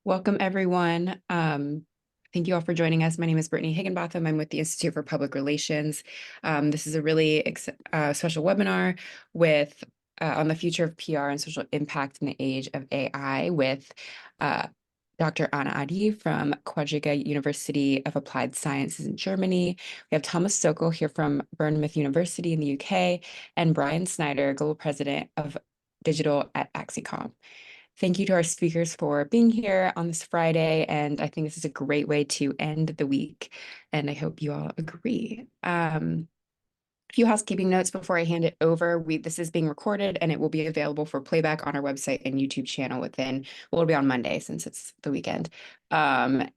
Welcome, everyone. Thank you all for joining us. My name is Brittany Higginbotham. I'm with the Institute for Public Relations. This is a really special webinar with on the future of PR and social impact in the age of AI with Dr. Anna Adi from Quadriga University of Applied Sciences in Germany. We have Thomas Stoeckle here from Bournemouth University in the UK, and Brian Snyder, Global President of Digital at Axicom. Thank you to our speakers for being here on this Friday, and I think this is a great way to end the week, and I hope you all agree. A few housekeeping notes before I hand it over. This is being recorded, and it will be available for playback on our website and YouTube channel it'll be on Monday since it's the weekend. We'll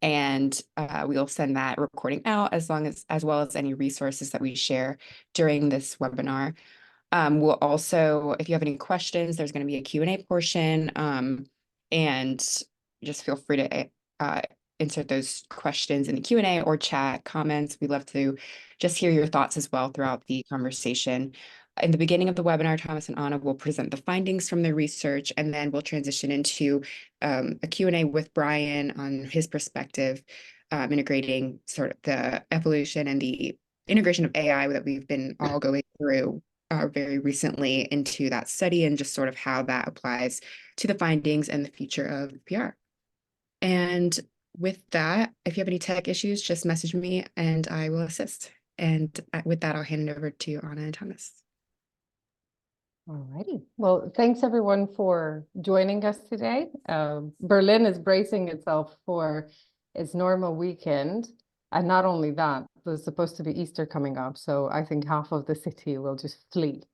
send that recording out as well as any resources that we share during this webinar. We'll also, if you have any questions, there's going to be a Q&A portion, and just feel free to insert those questions in the Q&A or chat comments. We love to just hear your thoughts as well throughout the conversation. In the beginning of the webinar, Thomas and Anna will present the findings from the research, and then we'll transition into a Q&A with Brian on his perspective, integrating sort of the evolution and the integration of AI that we've been all going through very recently into that study, and just sort of how that applies to the findings and the future of PR. And with that, if you have any tech issues, just message me and I will assist. And with that, I'll hand it over to Anna and Thomas. All righty. Well, thanks everyone for joining us today. Berlin is bracing itself for its normal weekend. And not only that, there's supposed to be Easter coming up. So I think half of the city will just flee.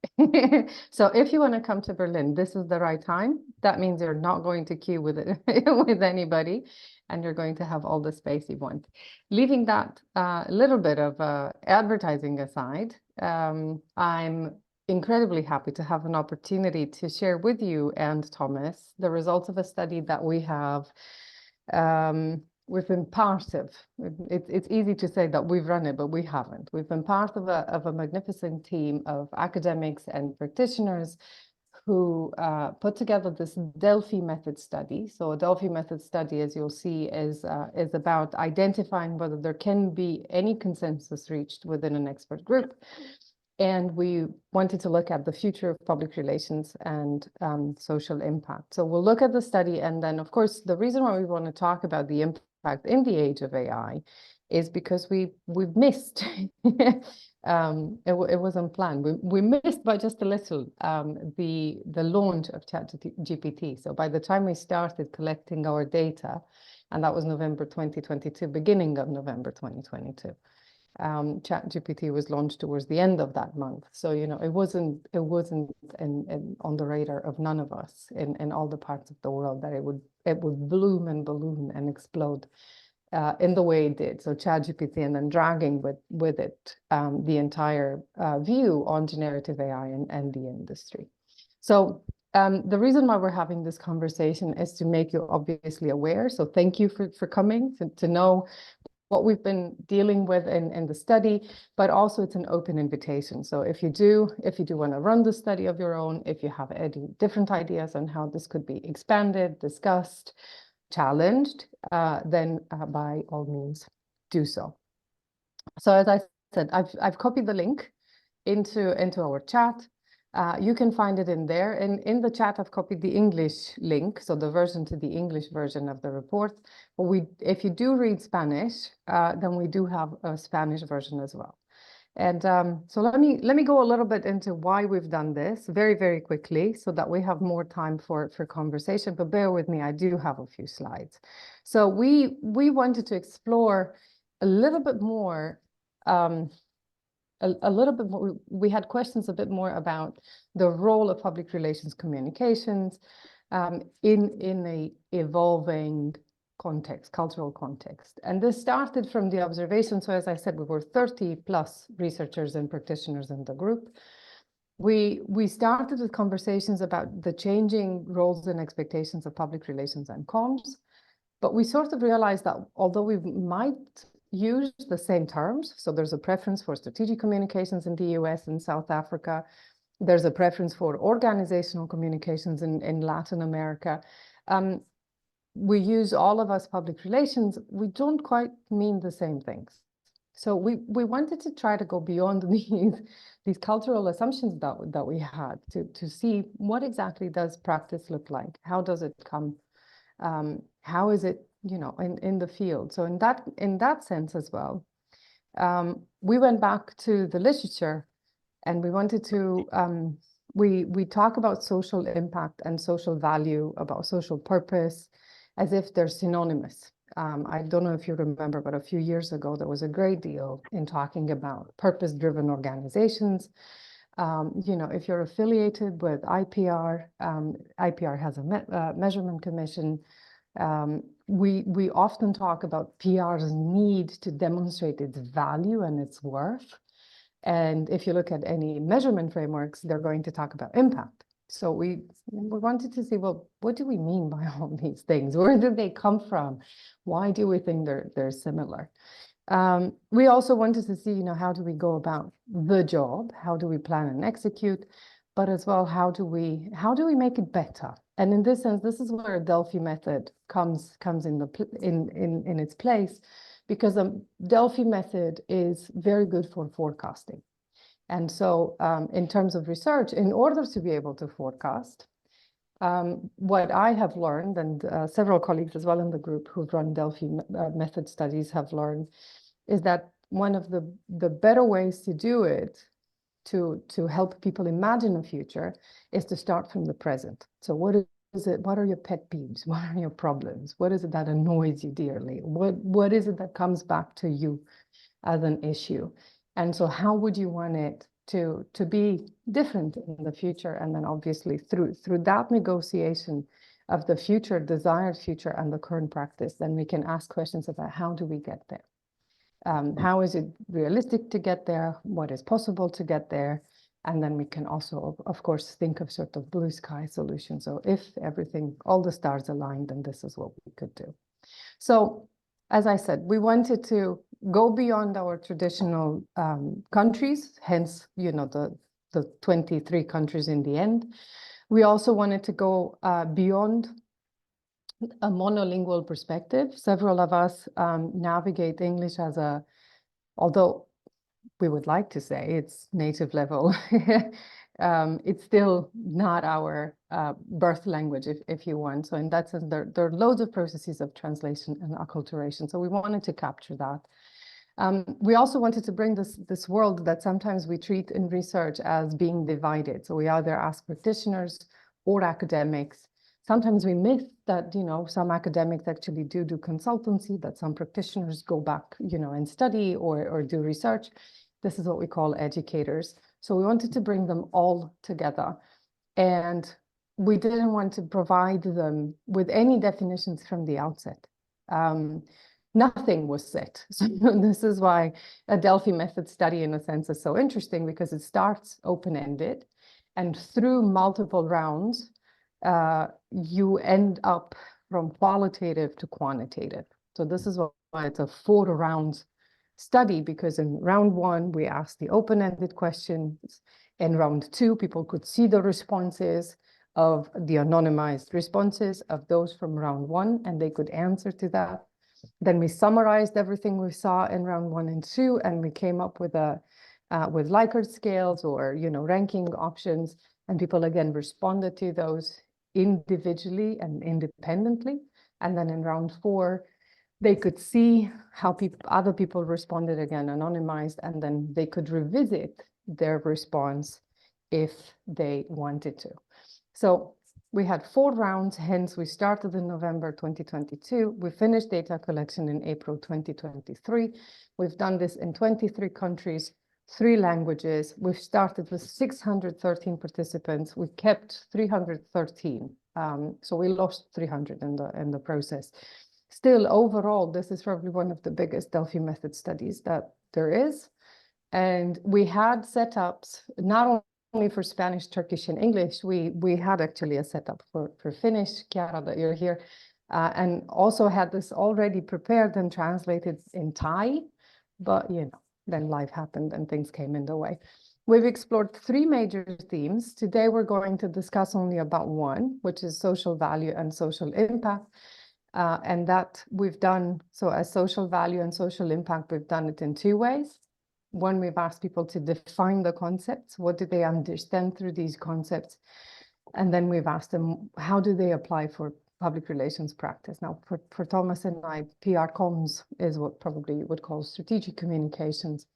So if you want to come to Berlin, this is the right time. That means you're not going to queue with anybody, and you're going to have all the space you want. Leaving that little bit of advertising aside, I'm incredibly happy to have an opportunity to share with you and Thomas the results of a study that we have we've been part of. It's easy to say that we've run it, but we haven't. We've been part of a magnificent team of academics and practitioners who put together this Delphi method study. So a Delphi method study, as you'll see, is about identifying whether there can be any consensus reached within an expert group. And we wanted to look at the future of public relations and social impact. So we'll look at the study, and then, of course, the reason why we want to talk about the impact in the age of AI is because we've missed. It was unplanned. We missed by just a little the launch of ChatGPT. So by the time we started collecting our data, and that was November 2022, beginning of November 2022. ChatGPT was launched towards the end of that month, so it wasn't on the radar of none of us in all the parts of the world that it would bloom and balloon and explode in the way it did. So ChatGPT, and then dragging with it the entire view on generative AI and the industry. So the reason why we're having this conversation is to make you obviously aware. So thank you for coming to know what we've been dealing with in the study, but also it's an open invitation. So if you do want to run the study of your own, if you have any different ideas on how this could be expanded, discussed, challenged, then by all means do so. So as I said, I've copied the link into our chat. You can find it in there. And in the chat, I've copied the English link, so the English version of the report. But if you do read Spanish, then we do have a Spanish version as well. And so let me go a little bit into why we've done this very, very quickly, so that we have more time for conversation. But bear with me, I do have a few slides. So we wanted to explore a little bit more. We had questions a bit more about the role of public relations communications in a evolving context, cultural context. And this started from the observation. So as I said, we were 30 plus researchers and practitioners in the group. We started with conversations about the changing roles and expectations of public relations and comms, but we sort of realized that although we might use the same terms, so there's a preference for strategic communications in the US and South Africa, there's a preference for organizational communications in Latin America, we use all of us public relations, we don't quite mean the same things. So we wanted to try to go beyond these cultural assumptions that we had to see what exactly does practice look like? How does it come? How is it, you know, in the field? So in that sense as well, we went back to the literature, and we wanted to we talk about social impact and social value, about social purpose, as if they're synonymous. I don't know if you remember, but a few years ago, there was a great deal in talking about purpose-driven organizations. You know, if you're affiliated with IPR, IPR has a measurement commission. We often talk about PR's need to demonstrate its value and its worth. And if you look at any measurement frameworks, they're going to talk about impact. So we wanted to see, well, what do we mean by all these things? Where do they come from? Why do we think they're similar? We also wanted to see, you know, how do we go about the job? How do we plan and execute? But as well, how do we make it better? And in this sense, this is where a Delphi method comes in its place, because the Delphi method is very good for forecasting. And so in terms of research, in order to be able to forecast, what I have learned, and several colleagues as well in the group who've run Delphi method studies have learned, is that one of the better ways to do it, to help people imagine a future, is to start from the present. So what is it? What are your pet peeves? What are your problems? What is it that annoys you dearly? What is it that comes back to you as an issue? And so how would you want it to be different in the future? And then obviously through that negotiation of the future, desired future, and the current practice, then we can ask questions about how do we get there? How is it realistic to get there? What is possible to get there? And then we can also, of course, think of sort of blue sky solutions. So if everything, all the stars aligned, then this is what we could do. So as I said, we wanted to go beyond our traditional countries, hence, you know, the 23 countries in the end. We also wanted to go beyond a monolingual perspective. Several of us navigate English as although we would like to say it's native level, it's still not our birth language, if you want. So in that sense, there are loads of processes of translation and acculturation. So we wanted to capture that. We also wanted to bring this world that sometimes we treat in research as being divided. So we either ask practitioners or academics. Sometimes we miss that, you know, some academics actually do consultancy, that some practitioners go back, you know, and study or do research. This is what we call educators. So we wanted to bring them all together. And we didn't want to provide them with any definitions from the outset. Nothing was set. So this is why a Delphi method study, in a sense, is so interesting, because it starts open-ended. And through multiple rounds, you end up from qualitative to quantitative. So this is why it's a 4-round study, because in round 1, we asked the open-ended questions. In round 2, people could see the responses of the anonymized responses of those from round 1, and they could answer to that. Then we summarized everything we saw in round 1 and 2, and we came up with with Likert scales, or, you know, ranking options, and people again responded to those individually and independently. And then in round 4, they could see how other people responded, again anonymized, and then they could revisit their response if they wanted to. So we had 4 rounds, hence we started in November 2022. We finished data collection in April 2023. We've done this in 23 countries, 3 languages. We've started with 613 participants. We kept 313. So we lost 300 in the process. Still, overall, this is probably one of the biggest Delphi method studies that there is. And we had setups not only for Spanish, Turkish, and English. We had actually a setup for Finnish, Chiara, that you're here, and also had this already prepared and translated in Thai. But, you know, then life happened and things came in the way. We've explored 3 major themes. Today, we're going to discuss only about one, which is social value and social impact. And that we've done, so as social value and social impact, we've done it in two ways. One, we've asked people to define the concepts. What do they understand through these concepts? And then we've asked them, how do they apply for public relations practice? Now, for Thomas and I, PR comms is what probably you would call strategic communications.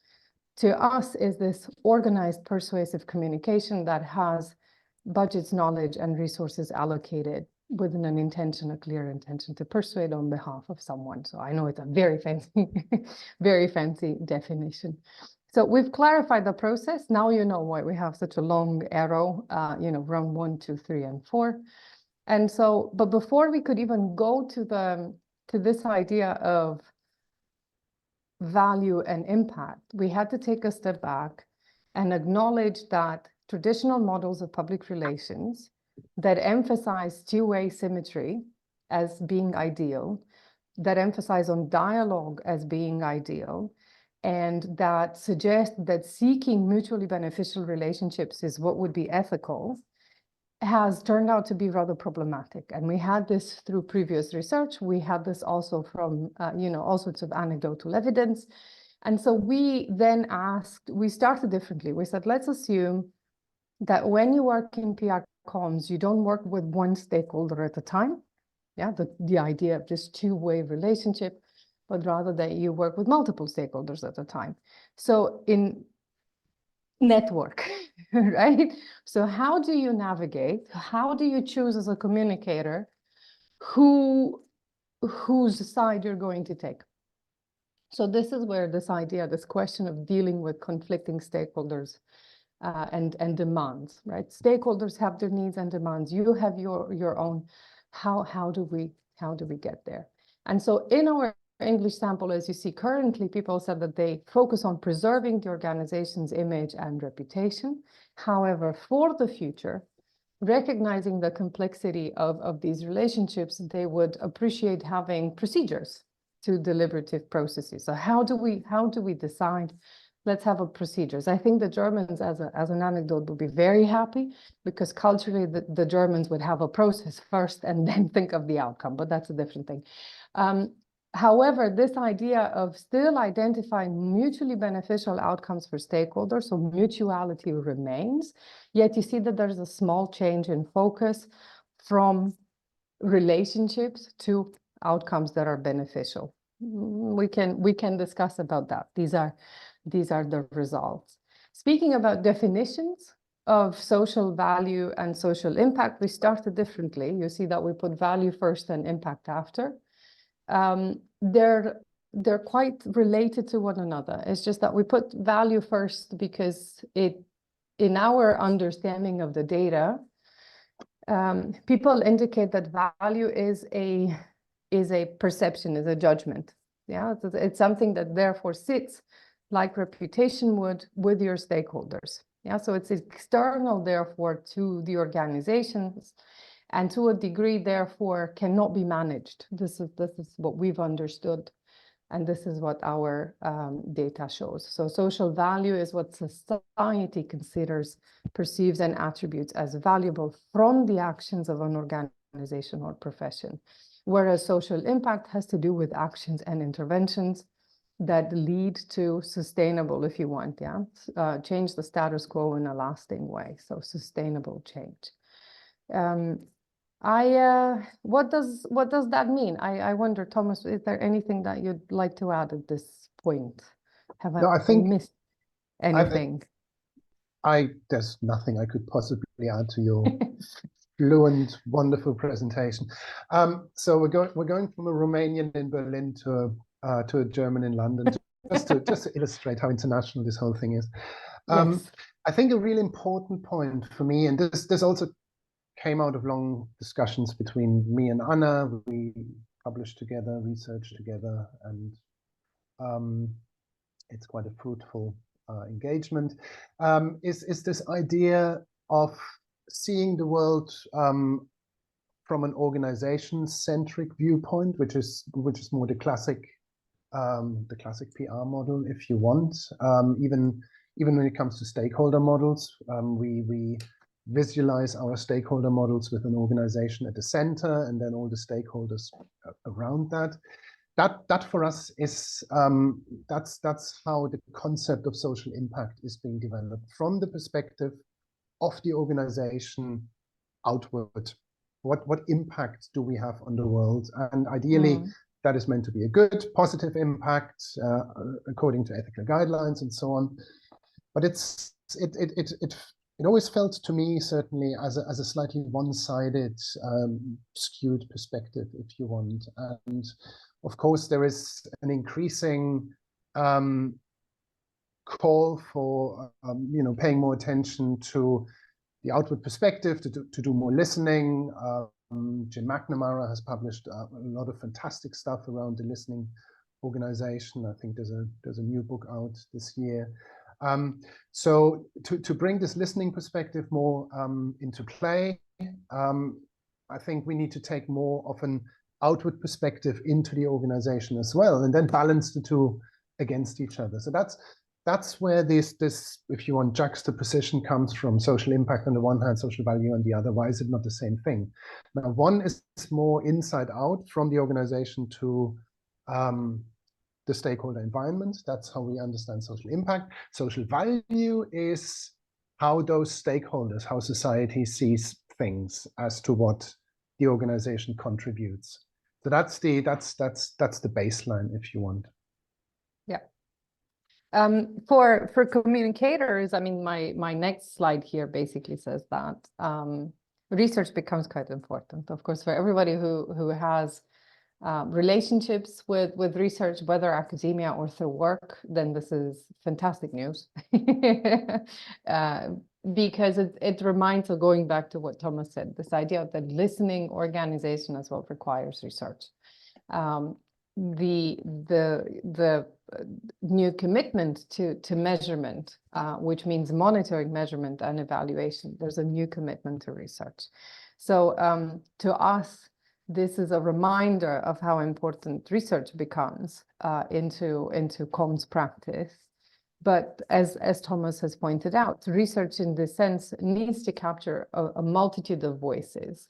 To us, is this organized, persuasive communication that has budgets, knowledge, and resources allocated with an intention, a clear intention to persuade on behalf of someone. So I know it's a very fancy, very fancy definition. So we've clarified the process. Now you know why we have such a long arrow, round 1, 2, 3, and 4. And so, but before we could even go to this idea of value and impact, we had to take a step back and acknowledge that traditional models of public relations that emphasize two-way symmetry as being ideal, that emphasize on dialogue as being ideal, and that suggest that seeking mutually beneficial relationships is what would be ethical, has turned out to be rather problematic. And we had this through previous research. We had this also from, all sorts of anecdotal evidence. And so we then we started differently. We said, let's assume that when you work in PR comms, you don't work with one stakeholder at a time. Yeah, the idea of this two-way relationship, but rather that you work with multiple stakeholders at a time. So in network, right? So how do you navigate? How do you choose as a communicator whose side you're going to take? So this is where this question of dealing with conflicting stakeholders and demands, right? Stakeholders have their needs and demands. You have your own. How do we get there? And so in our English sample, as you see currently, people said that they focus on preserving the organization's image and reputation. However, for the future, recognizing the complexity of these relationships, they would appreciate having procedures to deliberative processes. So how do we decide? Let's have a procedures. I think the Germans, as an anecdote, would be very happy because culturally the Germans would have a process first and then think of the outcome, but that's a different thing. However, this idea of still identifying mutually beneficial outcomes for stakeholders, so mutuality remains, yet you see that there's a small change in focus from relationships to outcomes that are beneficial. We can discuss about that. These are the results. Speaking about definitions of social value and social impact, we started differently. You see that we put value first and impact after. They're quite related to one another. It's just that we put value first because in our understanding of the data, people indicate that value is a perception, is a judgment. Yeah, it's something that therefore sits like reputation would with your stakeholders. Yeah, so it's external, therefore, to the organizations, and to a degree, therefore, cannot be managed. This is what we've understood, and this is what our data shows. So social value is what society considers, perceives, and attributes as valuable from the actions of an organization or profession, whereas social impact has to do with actions and interventions that lead to sustainable, if you want, change the status quo in a lasting way. So sustainable change. What does that mean? I wonder, Thomas, is there anything that you'd like to add at this point? Have I missed anything? There's nothing I could possibly add to your fluent, wonderful presentation. So we're going from a Romanian in Berlin to a German in London, just to illustrate how international this whole thing is. Yes. I think a really important point for me, and this also came out of long discussions between me and Anna. We published together, researched together, and it's quite a fruitful engagement, is this idea of seeing the world from an organization-centric viewpoint, which is more the classic PR model, if you want. Even when it comes to stakeholder models, we visualize our stakeholder models with an organization at the center and then all the stakeholders around that. That for us is, that's how the concept of social impact is being developed from the perspective of the organization outward. What impact do we have on the world? And ideally, that is meant to be a good, positive impact according to ethical guidelines and so on. But it always felt to me, certainly, as a slightly one-sided, skewed perspective, if you want. And of course, there is an increasing call for paying more attention to the outward perspective, to do more listening. Jim McNamara has published a lot of fantastic stuff around the listening organization. I think there's a new book out this year. So to bring this listening perspective more into play, I think we need to take more of an outward perspective into the organization as well, and then balance the two against each other. So that's where this, if you want, juxtaposition comes from. Social impact on the one hand, social value on the other. Why is it not the same thing? Now, one is more inside out from the organization to the stakeholder environment. That's how we understand social impact. Social value is how those stakeholders, how society sees things as to what the organization contributes. So that's the baseline, if you want. Yeah. For communicators, I mean, my next slide here basically says that research becomes quite important. Of course, for everybody who has relationships with research, whether academia or through work, then this is fantastic news. Because it reminds, of going back to what Thomas said, this idea that listening organization as well requires research. The new commitment to measurement, which means monitoring, measurement, and evaluation. There's a new commitment to research. So to us, this is a reminder of how important research becomes into comms practice. But as Thomas has pointed out, research in this sense needs to capture a multitude of voices.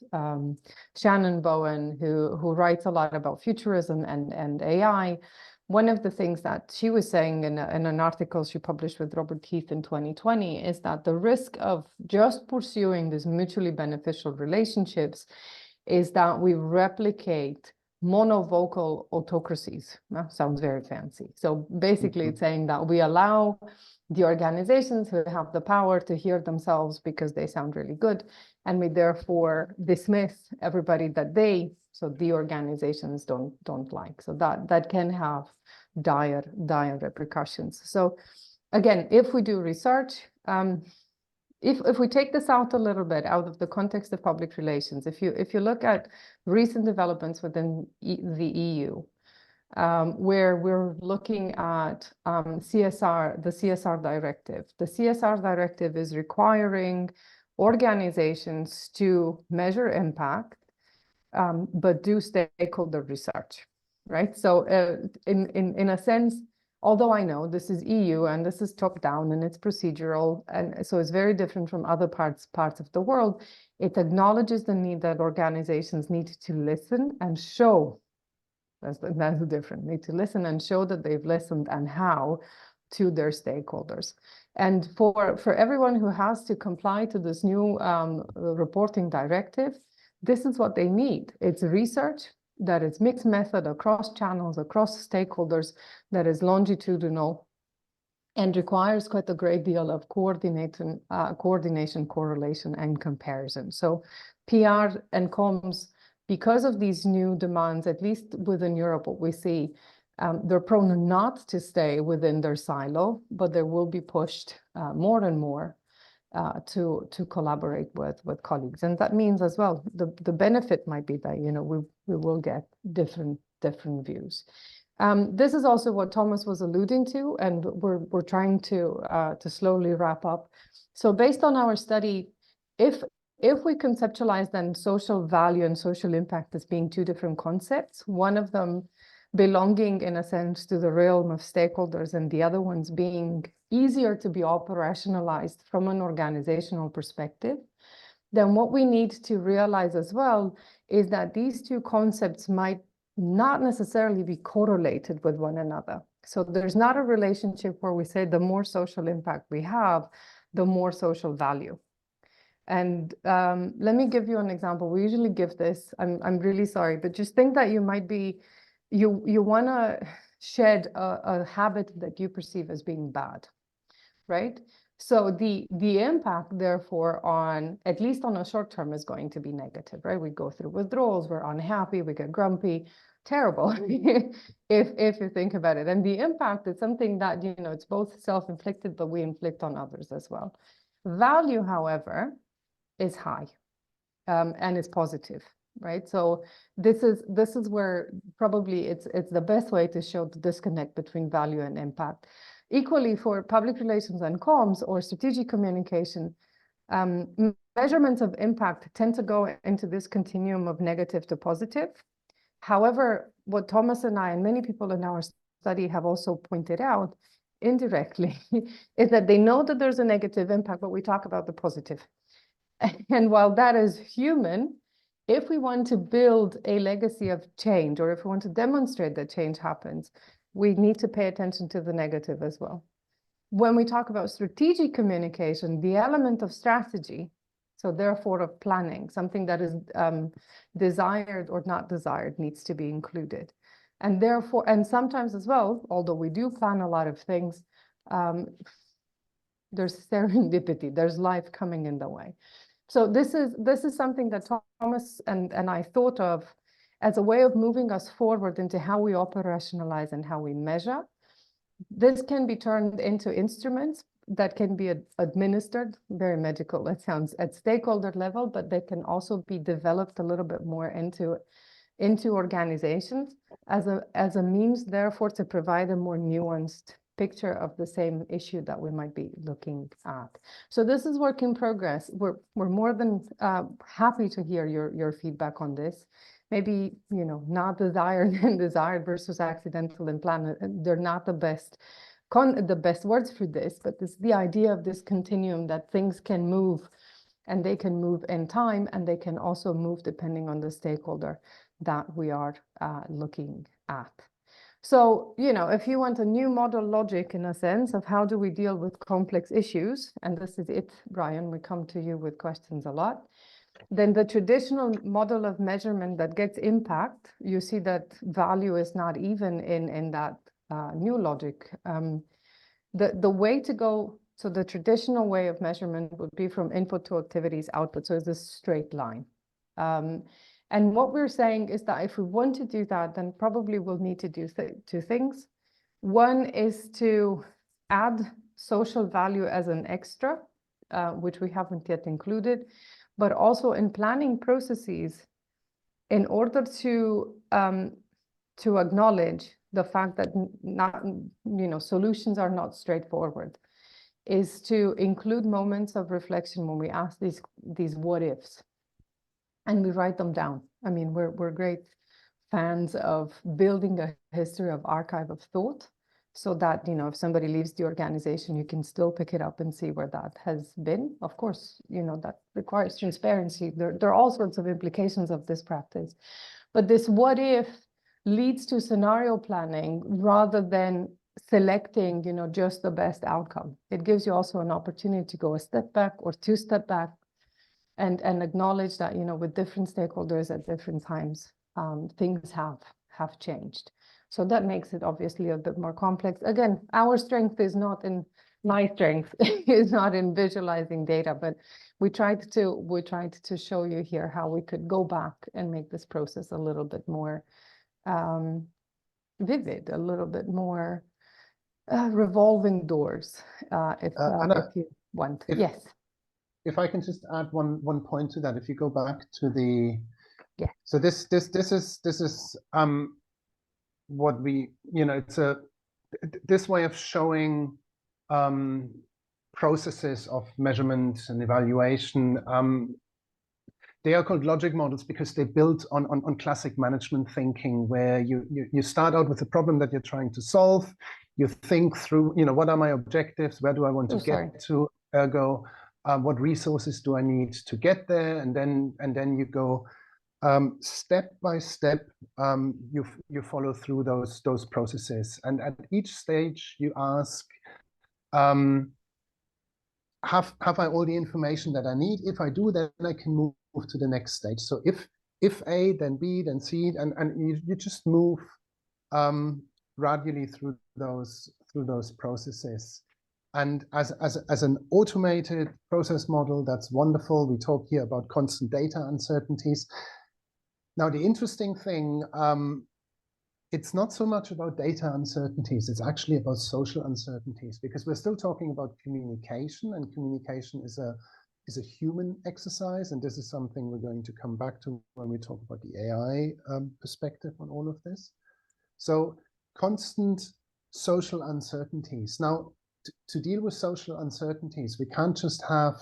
Shannon Bowen, who writes a lot about futurism and AI, one of the things that she was saying in an article she published with Robert Keith in 2020 is that the risk of just pursuing these mutually beneficial relationships is that we replicate monovocal autocracies. Sounds very fancy. So basically it's saying that we allow the organizations who have the power to hear themselves because they sound really good, and we therefore dismiss everybody that the organizations don't like. So that can have dire repercussions. So again, if we do research, if we take this out a little bit out of the context of public relations, if you look at recent developments within the EU, where we're looking at CSR, the CSR directive. The CSR directive is requiring organizations to measure impact, but do stakeholder research, right? So in a sense, although I know this is EU and this is top down and it's procedural, and so it's very different from other parts of the world, it acknowledges the need that organizations need to listen and show. That's different. Need to listen and show that they've listened and how to their stakeholders. And for everyone who has to comply to this new reporting directive, this is what they need. It's research that is mixed method across channels, across stakeholders, that is longitudinal and requires quite a great deal of coordination, correlation, and comparison. So PR and comms, because of these new demands, at least within Europe, what we see, they're prone not to stay within their silo, but they will be pushed more and more to collaborate with colleagues. And that means as well, the benefit might be that, we will get different views. This is also what Thomas was alluding to, and we're trying to slowly wrap up. So based on our study, if we conceptualize then social value and social impact as being two different concepts, one of them belonging in a sense to the realm of stakeholders and the other ones being easier to be operationalized from an organizational perspective, then what we need to realize as well is that these two concepts might not necessarily be correlated with one another. So there's not a relationship where we say the more social impact we have, the more social value. And let me give you an example. We usually give this. I'm really sorry, but just think that you might be, you want to shed a habit that you perceive as being bad, right? So the impact, therefore, on at least on a short term is going to be negative, right? We go through withdrawals, we're unhappy, we get grumpy, terrible, if you think about it. And the impact is something that, you know, it's both self-inflicted, but we inflict on others as well. Value, however, is high, and is positive, right? So this is where probably it's the best way to show the disconnect between value and impact. Equally, for public relations and comms or strategic communication, measurements of impact tend to go into this continuum of negative to positive. However, what Thomas and I and many people in our study have also pointed out indirectly is that they know that there's a negative impact, but we talk about the positive. And while that is human, if we want to build a legacy of change, or if we want to demonstrate that change happens, we need to pay attention to the negative as well. When we talk about strategic communication, the element of strategy, so therefore of planning, something that is desired or not desired, needs to be included. And therefore, and sometimes as well, although we do plan a lot of things, there's serendipity, there's life coming in the way. So this is something that Thomas and I thought of as a way of moving us forward into how we operationalize and how we measure. This can be turned into instruments that can be administered, very medical, it sounds, at stakeholder level, but they can also be developed a little bit more into organizations as a means, therefore, to provide a more nuanced picture of the same issue that we might be looking at. So this is work in progress. We're more than happy to hear your feedback on this. Maybe, you know, not desired and desired versus accidental and planned. They're not the best words for this, but this the idea of this continuum that things can move, and they can move in time, and they can also move depending on the stakeholder that we are looking at. So, you know, if you want a new model logic in a sense of how do we deal with complex issues, and this is it, Brian, we come to you with questions a lot, then the traditional model of measurement that gets impact, you see that value is not even in that new logic. The way to go, so the traditional way of measurement would be from input to activities output, so it's a straight line. And what we're saying is that if we want to do that, then probably we'll need to do two things. One is to add social value as an extra, which we haven't yet included, but also in planning processes, in order to acknowledge the fact that solutions are not straightforward, is to include moments of reflection when we ask these what ifs. And we write them down. I mean, we're great fans of building a history of archive of thought, so that, you know, if somebody leaves the organization, you can still pick it up and see where that has been. Of course, you know, that requires transparency. There are all sorts of implications of this practice. But this what if leads to scenario planning rather than selecting, you know, just the best outcome. It gives you also an opportunity to go a step back or two step back, and acknowledge that, you know, with different stakeholders at different times, things have changed. So that makes it obviously a bit more complex. Again, our strength is not in, my strength is not in visualizing data, but we tried to show you here how we could go back and make this process a little bit more vivid, a little bit more revolving doors, if you want. Yes. If I can just add one point to that, if you go back to the, yeah. So this is what we, you know, it's this way of showing processes of measurement and evaluation. They are called logic models because they built on classic management thinking, where you start out with a problem that you're trying to solve. You think through, you know, what are my objectives? Where do I want to get to? Ergo, What resources do I need to get there? And then you go step by step. You follow through those processes, and at each stage you ask, have I all the information that I need? If I do, then I can move to the next stage. So if A, then B, then C, and you just move gradually through those processes. And as an automated process model, that's wonderful. We talk here about constant data uncertainties. Now, the interesting thing, it's not so much about data uncertainties, it's actually about social uncertainties, because we're still talking about communication, and communication is a human exercise, and this is something we're going to come back to when we talk about the AI perspective on all of this. So constant social uncertainties. Now, to deal with social uncertainties, we can't just have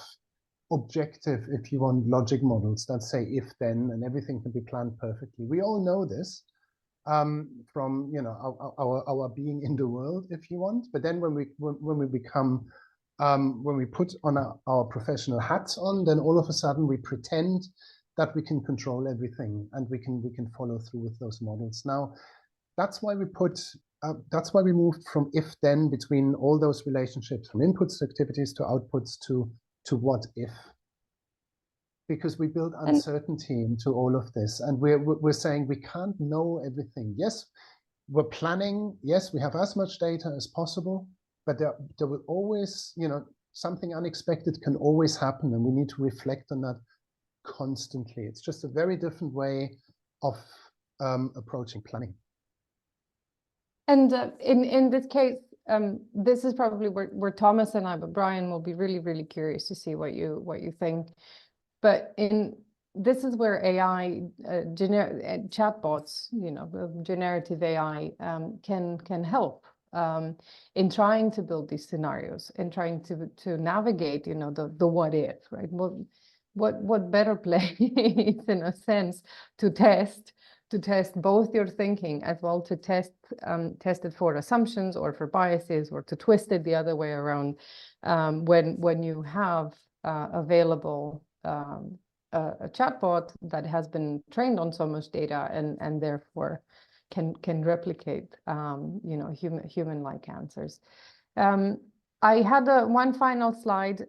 objective, if you want, logic models that say if then and everything can be planned perfectly. We all know this from our being in the world, if you want. But then when we become when we put on our professional hats on, then all of a sudden we pretend that we can control everything and we can follow through with those models. Now, that's why we moved from if then between all those relationships, from inputs to activities to outputs to what if, because we build uncertainty into all of this, and we're saying we can't know everything. Yes, we're planning. Yes, we have as much data as possible, but there will always, something unexpected can always happen, and we need to reflect on that constantly. It's just a very different way of approaching planning. And in this case, this is probably where Thomas and I, but Brian will be really, really curious to see what you think. But this is where AI, chatbots, generative AI can help in trying to build these scenarios and trying to navigate, the what if, right? What better place in a sense to test both your thinking as well, to test it for assumptions or for biases, or to twist it the other way around, when you have available a chatbot that has been trained on so much data and therefore can replicate human-like answers. I had one final slide.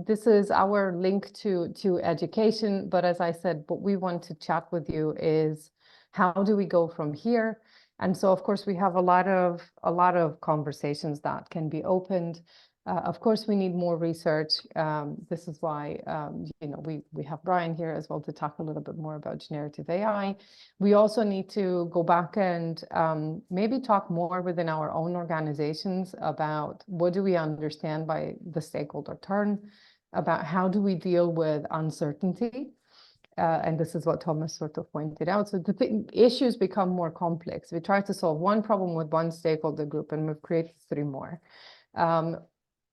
This is our link to education, but as I said, what we want to chat with you is, how do we go from here? And so, of course, we have a lot of conversations that can be opened. Of course, we need more research. This is why we have Brian here as well to talk a little bit more about generative AI. We also need to go back and maybe talk more within our own organizations about what do we understand by the stakeholder turn, about how do we deal with uncertainty. And this is what Thomas sort of pointed out. So the issues become more complex. We try to solve one problem with one stakeholder group, and we've created 3 more.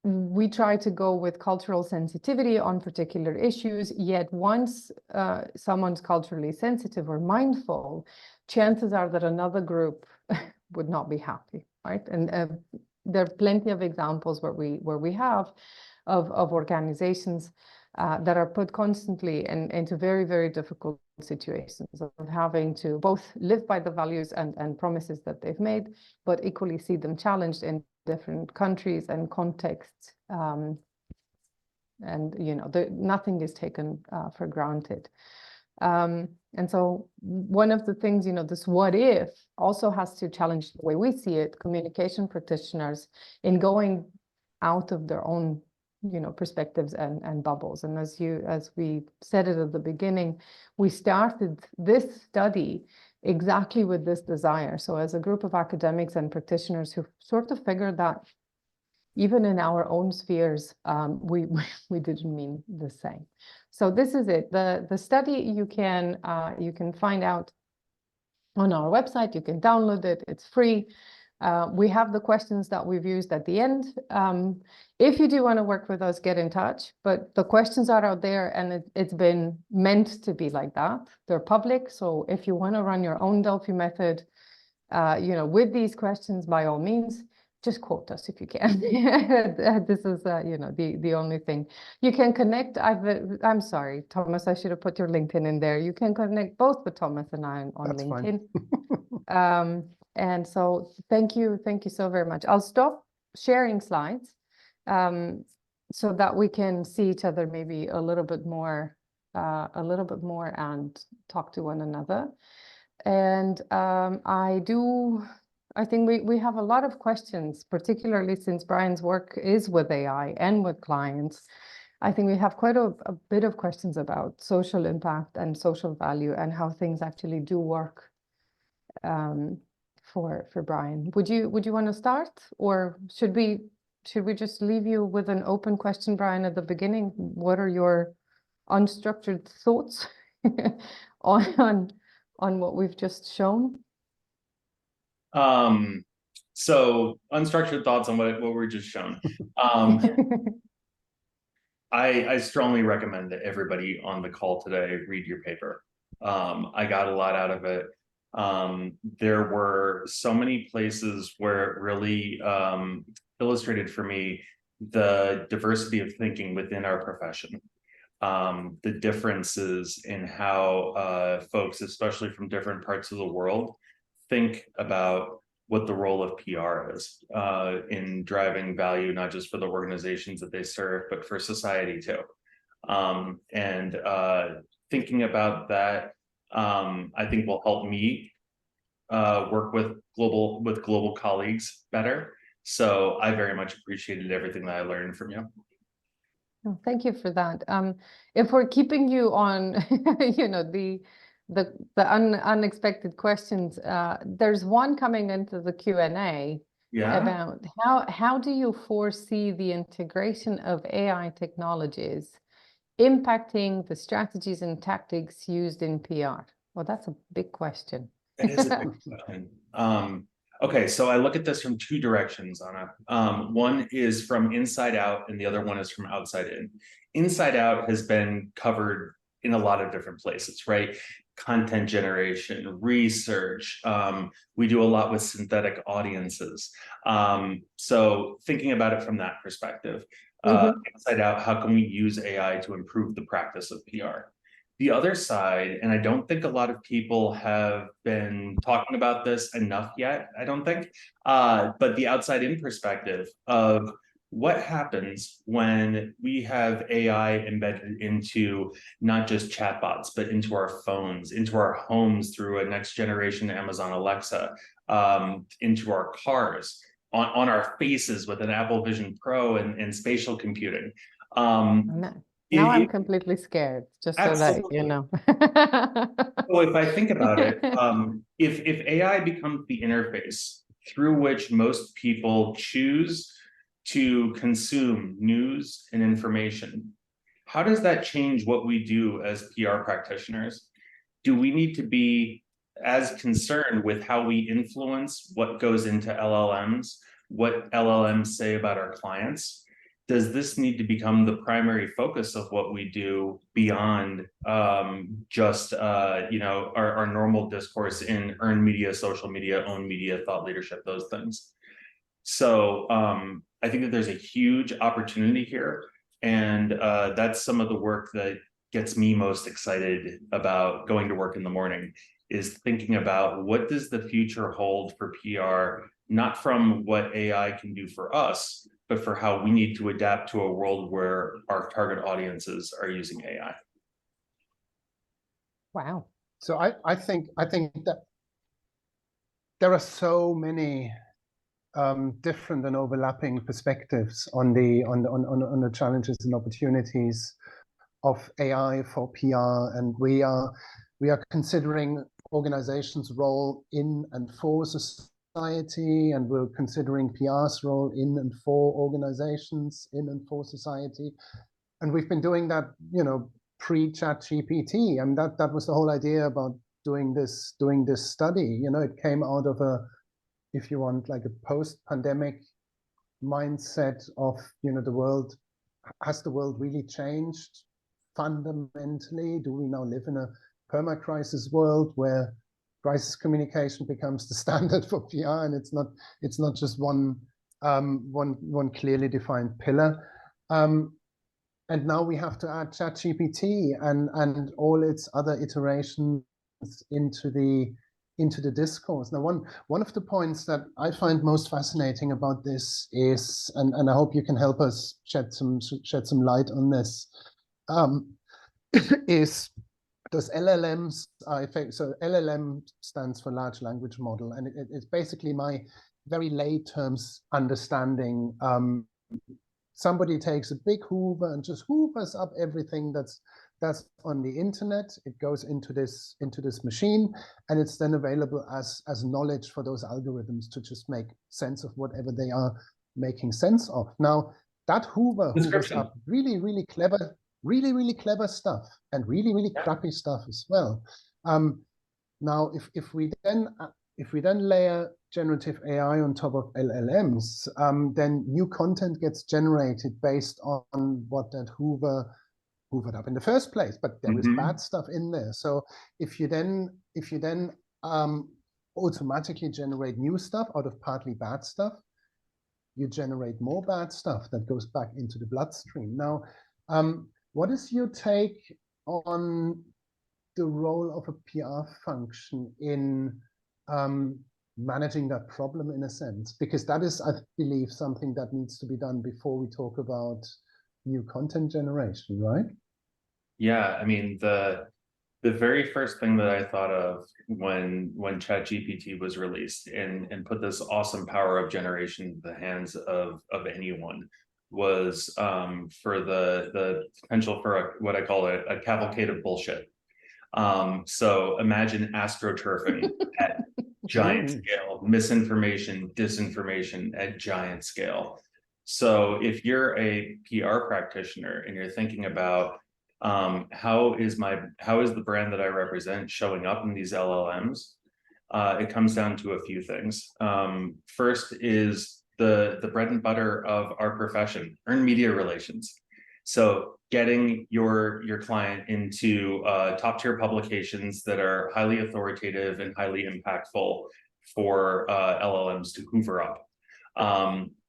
We try to go with cultural sensitivity on particular issues, yet once someone's culturally sensitive or mindful, chances are that another group would not be happy, right? And there are plenty of examples where we have of organizations that are put constantly into very, very difficult situations of having to both live by the values and promises that they've made, but equally see them challenged in different countries and contexts. And nothing is taken for granted. And so one of the things, this what if also has to challenge the way we see it, communication practitioners, in going out of their own perspectives and bubbles. And as we said it at the beginning, we started this study exactly with this desire. So as a group of academics and practitioners who sort of figured that even in our own spheres, we didn't mean the same. So this is it. The study you can find out on our website. You can download it. It's free. We have the questions that we've used at the end. If you do want to work with us, get in touch. But the questions are out there, and it's been meant to be like that. They're public. So if you want to run your own Delphi method, with these questions, by all means, just quote us if you can. This is, you know, the only thing. You can connect. I'm sorry, Thomas, I should have put your LinkedIn in there. You can connect both with Thomas and I on That's LinkedIn. fine. And so thank you so very much. I'll stop sharing slides so that we can see each other maybe a little bit more and talk to one another. And I think we have a lot of questions, particularly since Brian's work is with AI and with clients. I think we have quite a bit of questions about social impact and social value and how things actually do work for Brian. Would you want to start, or should we just leave you with an open question, Brian, at the beginning? What are your unstructured thoughts on what we've just shown? So unstructured thoughts on what we're just shown. I strongly recommend that everybody on the call today read your paper. I got a lot out of it. There were so many places where it really illustrated for me the diversity of thinking within our profession. The differences in how folks, especially from different parts of the world, think about what the role of PR is in driving value, not just for the organizations that they serve, but for society too. And thinking about that, I think will help me work with global colleagues better. So I very much appreciated everything that I learned from you. Oh, thank you for that. If we're keeping you on, you know, the unexpected questions, there's one coming into the Q&A about how do you foresee the integration of AI technologies impacting the strategies and tactics used in PR? Well, that's a big question. That is a big question. Okay, so I look at this from two directions, Anna. One is from inside out, and the other one is from outside in. Inside out has been covered in a lot of different places, right? Content generation, research. We do a lot with synthetic audiences. So thinking about it from that perspective, inside out, how can we use AI to improve the practice of PR? The other side, and I don't think a lot of people have been talking about this enough yet, I don't think, but the outside in perspective of what happens when we have AI embedded into not just chatbots, but into our phones, into our homes through a next generation Amazon Alexa, into our cars, on our faces with an Apple Vision Pro and spatial computing. Now I'm completely scared, just absolutely. So that you know. So if I think about it, if AI becomes the interface through which most people choose to consume news and information, how does that change what we do as PR practitioners? Do we need to be as concerned with how we influence what goes into LLMs, what LLMs say about our clients? Does this need to become the primary focus of what we do beyond just you know, our normal discourse in earned media, social media, owned media, thought leadership, those things? So I think that there's a huge opportunity here, and that's some of the work that gets me most excited about going to work in the morning, is thinking about what does the future hold for PR, not from what AI can do for us, but for how we need to adapt to a world where our target audiences are using AI. Wow. So I think that there are so many different and overlapping perspectives on the challenges and opportunities of AI for PR, and we are considering organizations' role in and for society, and we're considering PR's role in and for organizations, in and for society, and we've been doing that, you know, pre-ChatGPT, and that was the whole idea about doing this study. You know, it came out of a, if you want, like a post-pandemic mindset of, you know, has the world really changed fundamentally? Do we now live in a perma-crisis world where crisis communication becomes the standard for PR, and it's not just one one clearly defined pillar. And now we have to add ChatGPT and all its other iterations into the discourse. Now, one of the points that I find most fascinating about this is, and I hope you can help us shed some light on this, is those LLMs are effective. So LLM stands for large language model, and it's basically my very lay terms understanding. Somebody takes a big Hoover and just hoovers up everything that's on the internet. It goes into this machine, and it's then available as knowledge for those algorithms to just make sense of whatever they are making sense of. Now, that Hoover hoovers up really clever, really clever stuff, and really crappy stuff as well. Now, if we then layer generative AI on top of LLMs, then new content gets generated based on what that hoovered up in the first place. But there is bad stuff in there. So if you then automatically generate new stuff out of partly bad stuff, you generate more bad stuff that goes back into the bloodstream. Now, what is your take on the role of a PR function in managing that problem, in a sense? Because that is, I believe, something that needs to be done before we talk about new content generation, right? Yeah, I mean, the very first thing that I thought of when ChatGPT was released and put this awesome power of generation in the hands of anyone was for the potential for what I call a cavalcade of bullshit. So imagine astroturfing at giant scale, misinformation, disinformation at giant scale. So if you're a PR practitioner and you're thinking about how is the brand that I represent showing up in these LLMs, it comes down to a few things. First is the bread and butter of our profession, earned media relations. So getting your client into top tier publications that are highly authoritative and highly impactful for LLMs to hoover up.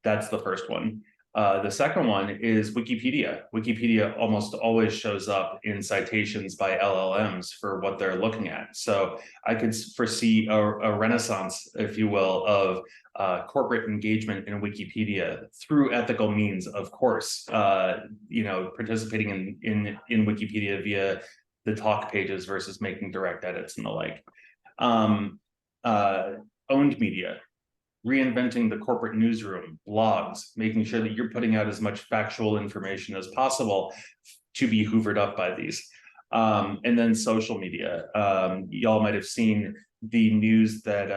That's the first one. The second one is Wikipedia. Wikipedia almost always shows up in citations by LLMs for what they're looking at. So I could foresee a renaissance, if you will, of corporate engagement in Wikipedia through ethical means, of course, participating in Wikipedia via the talk pages versus making direct edits and the like. Owned media, reinventing the corporate newsroom, blogs, making sure that you're putting out as much factual information as possible to be hoovered up by these. And then social media. Y'all might have seen the news that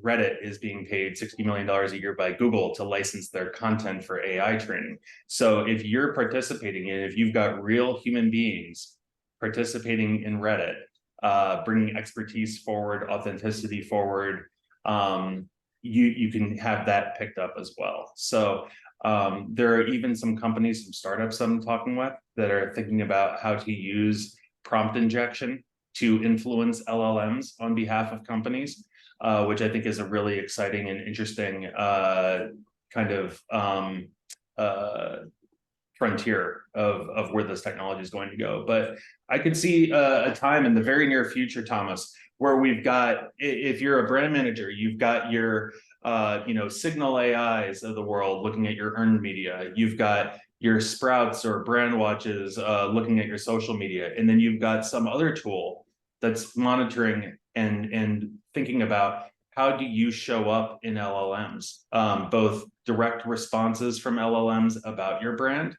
Reddit is being paid $60 million a year by Google to license their content for AI training. So if you're participating in, if you've got real human beings participating in Reddit, bringing expertise forward, authenticity forward, you can have that picked up as well. So there are even some companies, some startups I'm talking with that are thinking about how to use prompt injection to influence LLMs on behalf of companies, which I think is a really exciting and interesting kind of frontier of where this technology is going to go. But I could see a time in the very near future, Thomas, where we've got, if you're a brand manager, you've got your Signal AIs of the world looking at your earned media. You've got your Sprouts or Brand Watches looking at your social media. And then you've got some other tool that's monitoring and thinking about how do you show up in LLMs, both direct responses from LLMs about your brand,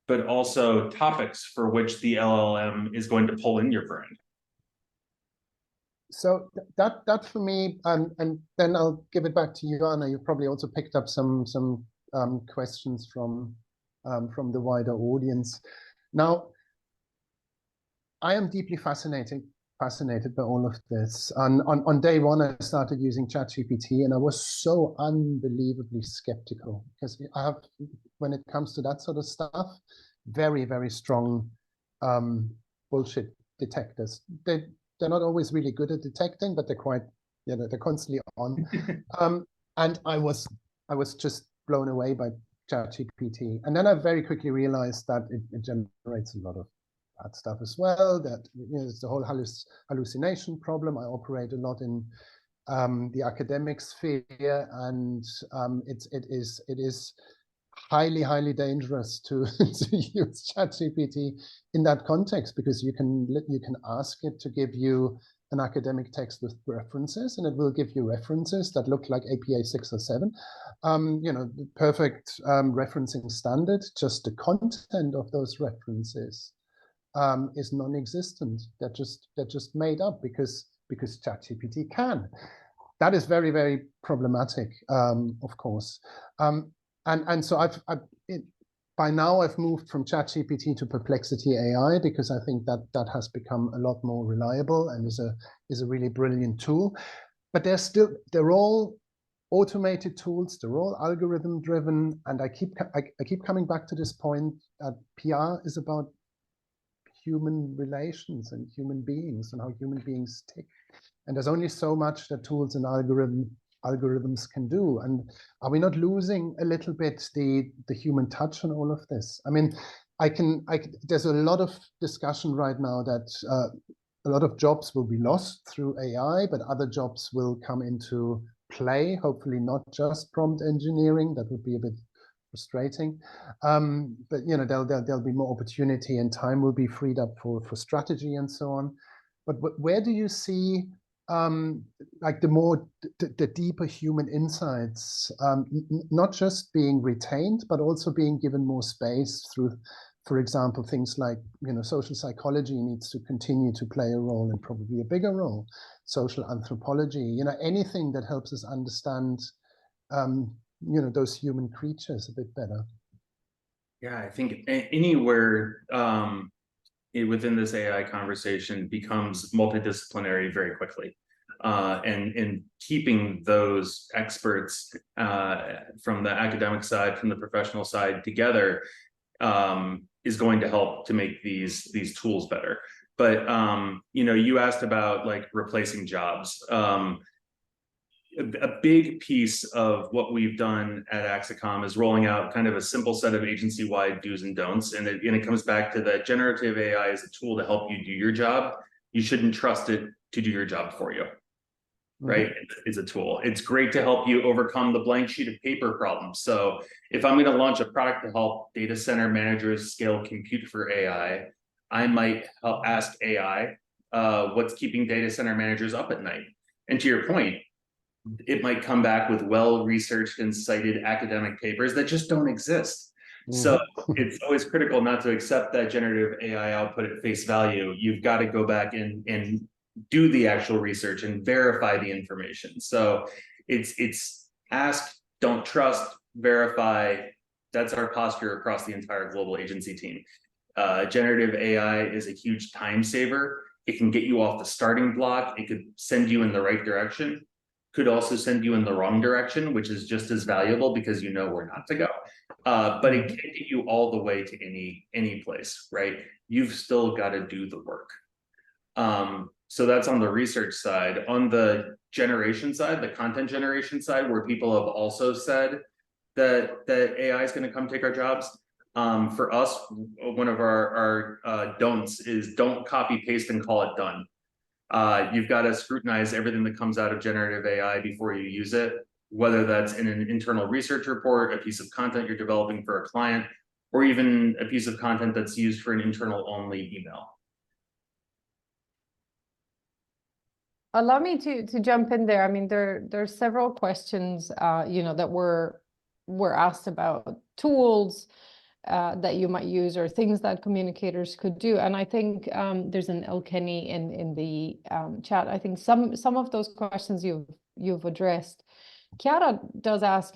but also topics for which the LLM is going to pull in your brand. So that for me, and then I'll give it back to you, Anna. You probably also picked up some questions from the wider audience. Now, I am deeply fascinated by all of this. On day one, I started using ChatGPT, and I was so unbelievably skeptical because I have, when it comes to that sort of stuff, very, very strong bullshit detectors. They're not always really good at detecting, but they're quite, they're constantly on. And I was just blown away by ChatGPT. And then I very quickly realized that it generates a lot of bad stuff as well, that it's the whole hallucination problem. I operate a lot in the academic sphere, and it is highly dangerous to use ChatGPT in that context, because you can ask it to give you an academic text with references, and it will give you references that look like APA 6 or 7, the perfect referencing standard. Just the content of those references is non-existent. They're just made up because ChatGPT can. That is very problematic, of course. And so by now I've moved from ChatGPT to Perplexity AI, because I think that has become a lot more reliable and is a really brilliant tool. But they're all automated tools. They're all algorithm driven, and I keep coming back to this point that PR is about human relations and human beings and how human beings tick. And there's only so much that tools and algorithms can do. And are we not losing a little bit the human touch on all of this? I mean, there's a lot of discussion right now that a lot of jobs will be lost through AI, but other jobs will come into play. Hopefully not just prompt engineering. That would be a bit frustrating. But there'll be more opportunity, and time will be freed up for strategy and so on. But where do you see like the deeper human insights, not just being retained, but also being given more space through, for example, things like, social psychology needs to continue to play a role, and probably a bigger role, social anthropology, anything that helps us understand, those human creatures a bit better. Yeah, I think anywhere within this AI conversation becomes multidisciplinary very quickly. And keeping those experts from the academic side, from the professional side together is going to help to make these tools better. But you asked about like replacing jobs. A big piece of what we've done at Axicom is rolling out kind of a simple set of agency-wide do's and don'ts. And it comes back to that generative AI is a tool to help you do your job. You shouldn't trust it to do your job for you, right? It's a tool. It's great to help you overcome the blank sheet of paper problem. So if I'm going to launch a product to help data center managers scale compute for AI, I might ask AI, what's keeping data center managers up at night? And to your point, it might come back with well-researched and cited academic papers that just don't exist. So it's always critical not to accept that generative AI output at face value. You've got to go back and do the actual research and verify the information. So it's ask, don't trust, verify. That's our posture across the entire global agency team. Generative AI is a huge time saver. It can get you off the starting block. It could send you in the right direction. Could also send you in the wrong direction, which is just as valuable because you know where not to go. But it can't get you all the way to any place, right? You've still got to do the work. So that's on the research side. On the generation side, the content generation side, where people have also said that AI is going to come take our jobs. For us, one of our don'ts is don't copy, paste, and call it done. You've got to scrutinize everything that comes out of generative AI before you use it, whether that's in an internal research report, a piece of content you're developing for a client, or even a piece of content that's used for an internal only email. Allow me to jump in there. I mean, there's several questions, that were asked about tools that you might use or things that communicators could do. And I think there's an Elkenny in the chat. I think some of those questions you've addressed. Chiara does ask,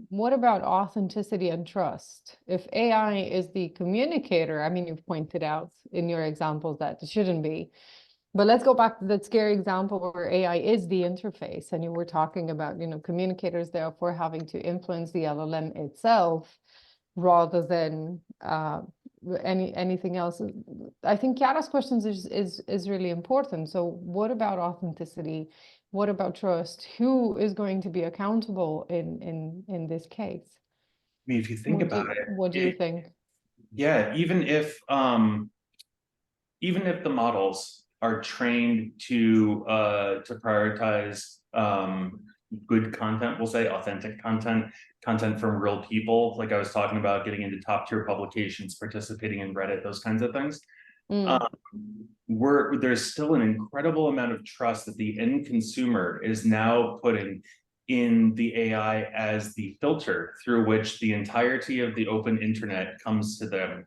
what about authenticity and trust? If AI is the communicator, I mean, you've pointed out in your examples that it shouldn't be. But let's go back to that scary example where AI is the interface, and you were talking about, communicators therefore having to influence the LLM itself rather than anything else. I think Chiara's questions is really important. So what about authenticity? What about trust? Who is going to be accountable in this case? mean, if you think about it, what do you think? Yeah, even if the models are trained to prioritize good content, we'll say authentic content from real people, like I was talking about, getting into top tier publications, participating in Reddit, those kinds of things. There's still an incredible amount of trust that the end consumer is now putting in the AI as the filter through which the entirety of the open internet comes to them.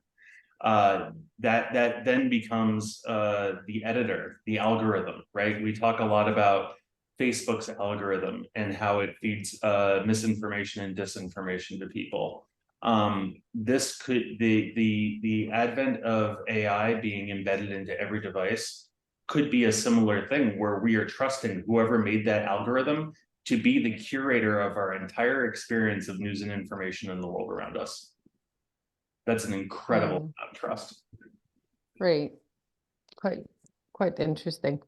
That then becomes the editor, the algorithm, right? We talk a lot about Facebook's algorithm and how it feeds misinformation and disinformation to people. This could the advent of AI being embedded into every device could be a similar thing where we are trusting whoever made that algorithm to be the curator of our entire experience of news and information in the world around us. That's an incredible amount of trust. Great, quite interesting.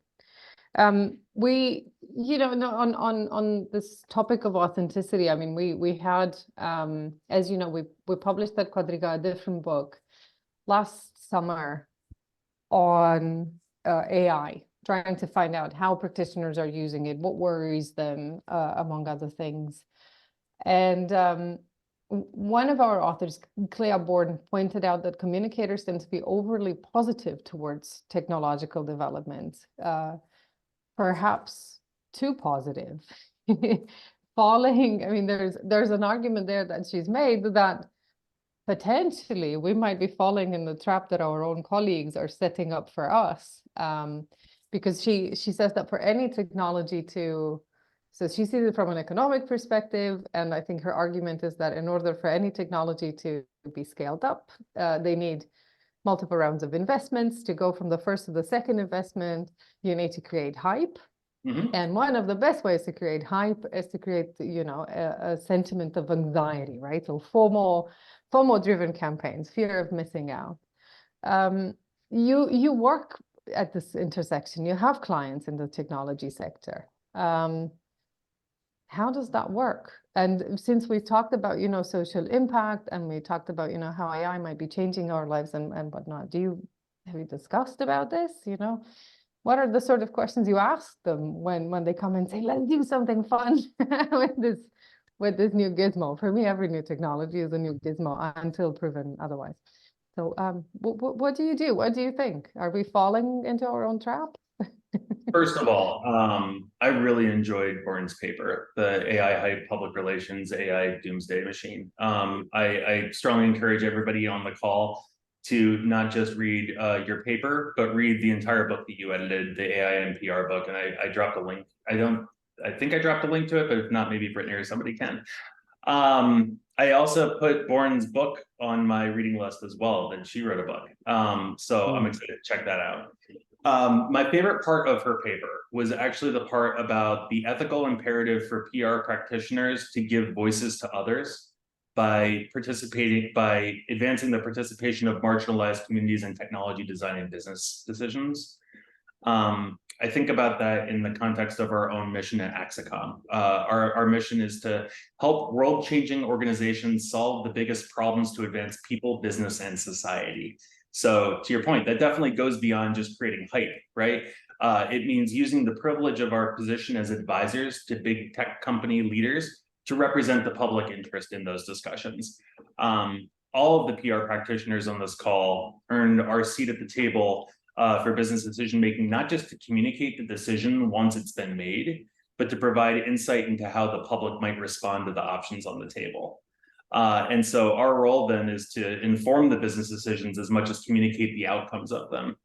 We, on this topic of authenticity, I mean, we had, as you know, we published at Quadriga a different book last summer on AI, trying to find out how practitioners are using it, what worries them, among other things. And one of our authors, Clea Borden, pointed out that communicators tend to be overly positive towards technological development, perhaps too positive. I mean, there's an argument there that she's made that potentially we might be falling in the trap that our own colleagues are setting up for us. Because she says that for any technology so she sees it from an economic perspective, and I think her argument is that in order for any technology to be scaled up, they need multiple rounds of investments. To go from the first to the second investment, you need to create hype. And one of the best ways to create hype is to create, a sentiment of anxiety, right? So FOMO-driven campaigns, fear of missing out. You work at this intersection. You have clients in the technology sector. How does that work? And since we talked about, social impact, and we talked about, how AI might be changing our lives and whatnot, have you discussed about this? What are the sort of questions you ask them when they come and say, let's do something fun with this new gizmo? For me, every new technology is a new gizmo until proven otherwise. So what do you do? What do you think? Are we falling into our own trap? First of all, I really enjoyed Bourne's paper, the AI Hype Public Relations AI Doomsday Machine. I strongly encourage everybody on the call to not just read your paper, but read the entire book that you edited, the AI IPR book. And I dropped a link. I think I dropped a link to it, but if not, maybe Brittany or somebody can. I also put Bourne's book on my reading list as well. Then she wrote a book. So I'm excited to check that out. My favorite part of her paper was actually the part about the ethical imperative for PR practitioners to give voices to others by advancing the participation of marginalized communities in technology design and business decisions. I think about that in the context of our own mission at Axicom. Our mission is to help world-changing organizations solve the biggest problems to advance people, business, and society. So to your point, that definitely goes beyond just creating hype, right? It means using the privilege of our position as advisors to big tech company leaders to represent the public interest in those discussions. All of the PR practitioners on this call earned our seat at the table for business decision-making, not just to communicate the decision once it's been made, but to provide insight into how the public might respond to the options on the table. And so our role then is to inform the business decisions as much as communicate the outcomes of them.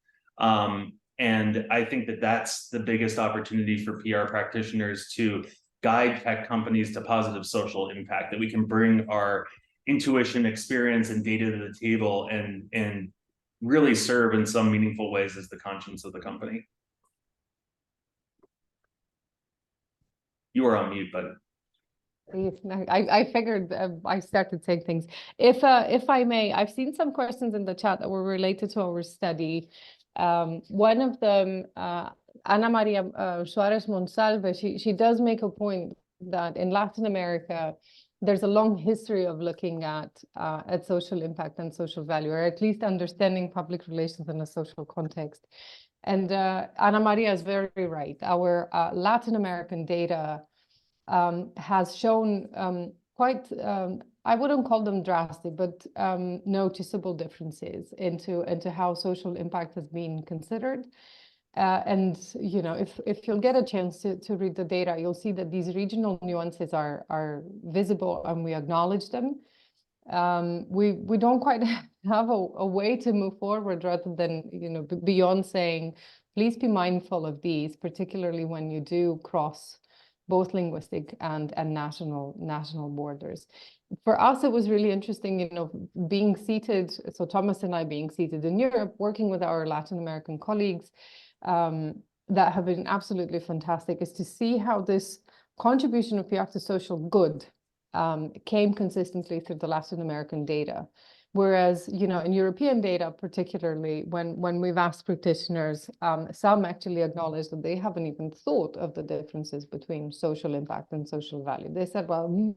And I think that that's the biggest opportunity for PR practitioners to guide tech companies to positive social impact, that we can bring our intuition, experience, and data to the table and really serve in some meaningful ways as the conscience of the company. You are on mute, bud. I figured I started saying things. If I may, I've seen some questions in the chat that were related to our study. One of them, Ana Maria Suarez Monsalve, she does make a point that in Latin America, there's a long history of looking at social impact and social value, or at least understanding public relations in a social context. And Ana Maria is very right. Our Latin American data has shown quite, I wouldn't call them drastic, but noticeable differences into how social impact has been considered. And you know, if you'll get a chance to read the data, you'll see that these regional nuances are visible, and we acknowledge them. We don't quite have a way to move forward, rather than, you know, beyond saying, please be mindful of these, particularly when you do cross both linguistic and national borders. For us, it was really interesting, you know, being seated, so Thomas and I being seated in Europe, working with our Latin American colleagues that have been absolutely fantastic, is to see how this contribution of PR to social good came consistently through the Latin American data. Whereas, you know, in European data, particularly when we've asked practitioners, some actually acknowledge that they haven't even thought of the differences between social impact and social value. They said, well,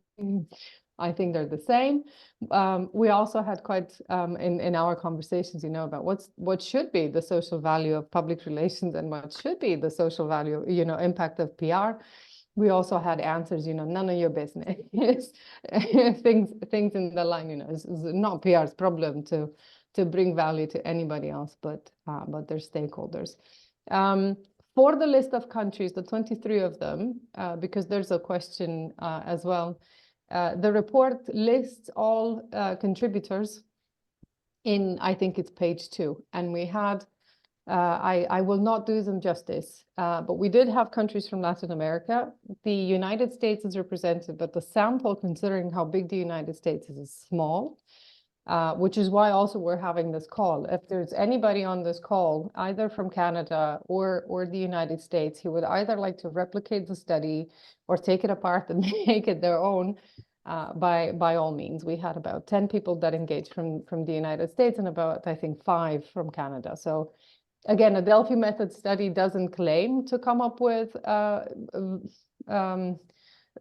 I think they're the same. We also had quite, in our conversations, you know, about what should be the social value of public relations and what should be the social value, you know, impact of PR. We also had answers, you know, none of your business. things in the line, you know, it's not PR's problem to bring value to anybody else but their stakeholders. For the list of countries, the 23 of them, because there's a question as well, the report lists all contributors in, I think it's page 2, and we had I will not do them justice, but we did have countries from Latin America. The United States is represented, but the sample, considering how big the United States is small, which is why also we're having this call. If there's anybody on this call, either from Canada or the United States, who would either like to replicate the study or take it apart and make it their own, by all means. We had about 10 people that engaged from the United States and about, I think, 5 from Canada. So again, a Delphi method study doesn't claim to come up with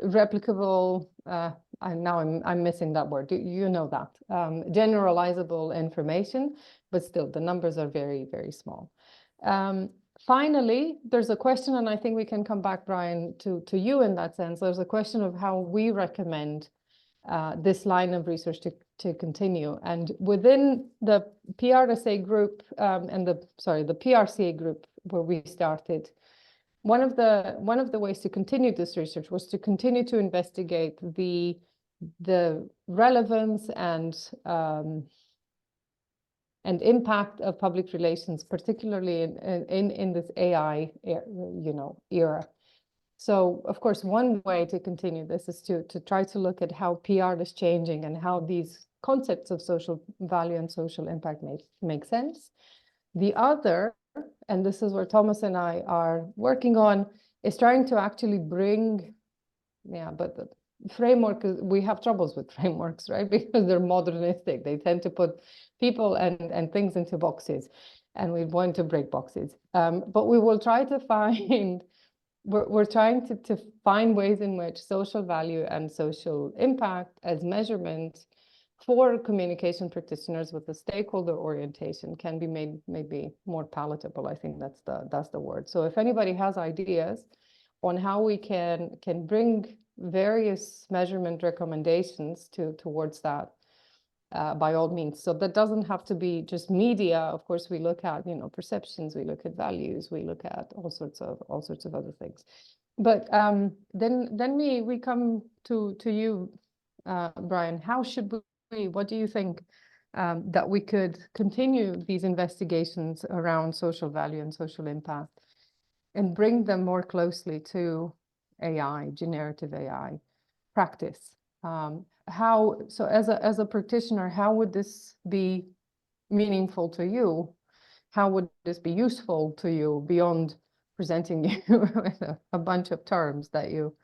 replicable, I'm missing that word, you know that, generalizable information, but still the numbers are very, very small. Finally, there's a question, and I think we can come back, Brian, to you in that sense. There's a question of how we recommend this line of research to continue. And within the PRSA group and the PRCA group where we started, one of the ways to continue this research was to continue to investigate the relevance and impact of public relations, particularly in this AI era. So, of course, one way to continue this is to try to look at how PR is changing and how these concepts of social value and social impact make sense. The other, and this is where Thomas and I are working on, is trying to actually bring, but the framework, we have troubles with frameworks, right? Because they're modernistic. They tend to put people and things into boxes, and we want to break boxes. But we will try to find, we're trying to find ways in which social value and social impact as measurement for communication practitioners with the stakeholder orientation can be made maybe more palatable. I think that's the word. So if anybody has ideas on how we can bring various measurement recommendations towards that, by all means. So that doesn't have to be just media. Of course, we look at, perceptions, we look at values, we look at all sorts of other things. But then we come to you, Brian. How should we, what do you think that we could continue these investigations around social value and social impact and bring them more closely to AI, generative AI practice? So as a practitioner, how would this be meaningful to you? How would this be useful to you beyond presenting you with a bunch of terms that you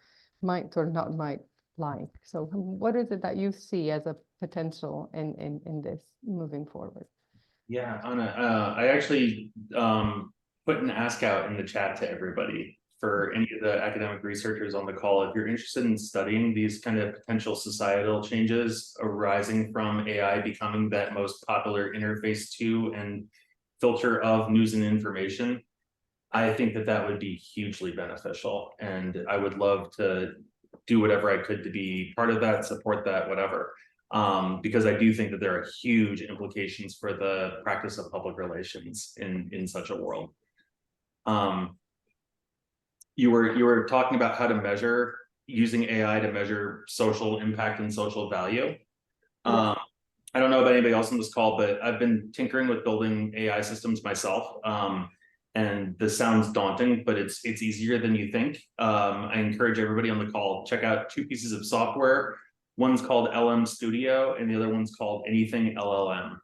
might or not might like? So what is it that you see as a potential in this moving forward? Yeah, Anna, I actually put an ask out in the chat to everybody for any of the academic researchers on the call, if you're interested in studying these kind of potential societal changes arising from AI becoming that most popular interface to and filter of news and information, I think that that would be hugely beneficial. And I would love to do whatever I could to be part of that, support that, whatever. Because I do think that there are huge implications for the practice of public relations in such a world. You were talking about how to measure using AI to measure social impact and social value. I don't know about anybody else on this call, but I've been tinkering with building AI systems myself. And this sounds daunting, but it's easier than you think. I encourage everybody on the call, check out 2 pieces of software. One's called LM Studio and the other one's called Anything LLM.